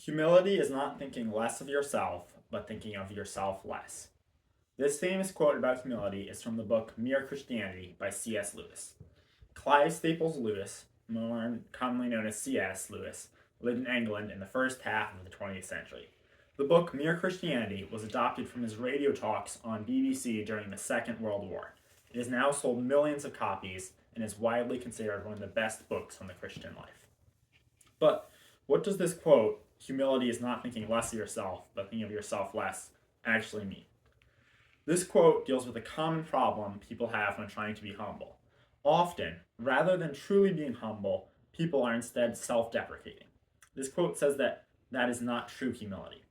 Humility is not thinking less of yourself, but thinking of yourself less. This famous quote about humility is from the book Mere Christianity by C.S. Lewis. Clive Staples Lewis, more commonly known as C.S. Lewis, lived in England in the first half of the 20th century. The book Mere Christianity was adopted from his radio talks on BBC during the Second World War. It has now sold millions of copies and is widely considered one of the best books on the Christian life. But what does this quote, humility is not thinking less of yourself, but thinking of yourself less, actually mean? This quote deals with a common problem people have when trying to be humble. Often, rather than truly being humble, people are instead self-deprecating. This quote says that is not true humility.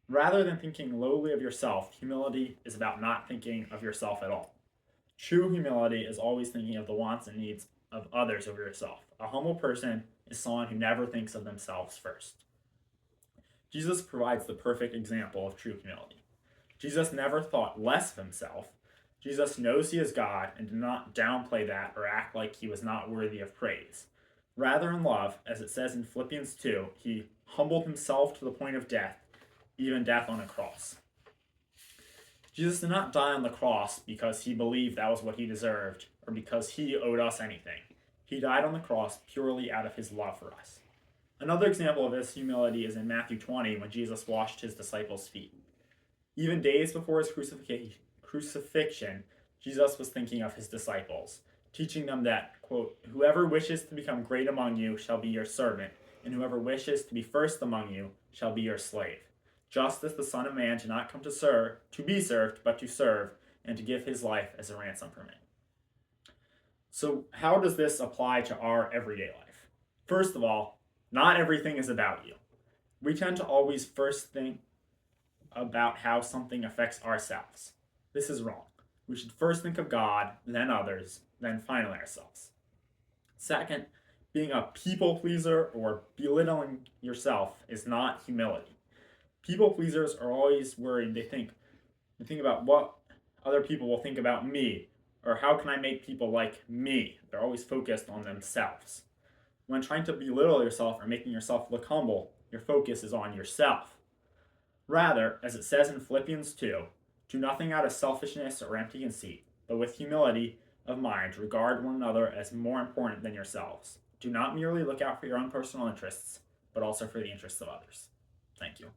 Rather than thinking lowly of yourself, humility is about not thinking of yourself at all. True humility is always thinking of the wants and needs of others over yourself. A humble person is someone who never thinks of themselves first. Jesus provides the perfect example of true humility. Jesus never thought less of himself. Jesus knows he is God and did not downplay that or act like he was not worthy of praise. Rather, in love, as it says in Philippians 2, he humbled himself to the point of death, even death on a cross. Jesus did not die on the cross because he believed that was what he deserved or because he owed us anything. He died on the cross purely out of his love for us. Another example of this humility is in Matthew 20 when Jesus washed his disciples' feet. Even days before his crucifixion, Jesus was thinking of his disciples, teaching them that, quote, whoever wishes to become great among you shall be your servant, and whoever wishes to be first among you shall be your slave. Just as the Son of Man did not come to be served, but to serve, and to give his life as a ransom for many. So how does this apply to our everyday life? First of all, not everything is about you. We tend to always first think about how something affects ourselves. This is wrong. We should first think of God, then others, then finally ourselves. Second, being a people pleaser or belittling yourself is not humility. People pleasers are always worried. They think about what other people will think about me, or how can I make people like me? They're always focused on themselves. When trying to belittle yourself or making yourself look humble, your focus is on yourself. Rather, as it says in Philippians 2, do nothing out of selfishness or empty conceit, but with humility of mind regard one another as more important than yourselves. Do not merely look out for your own personal interests, but also for the interests of others. Thank you.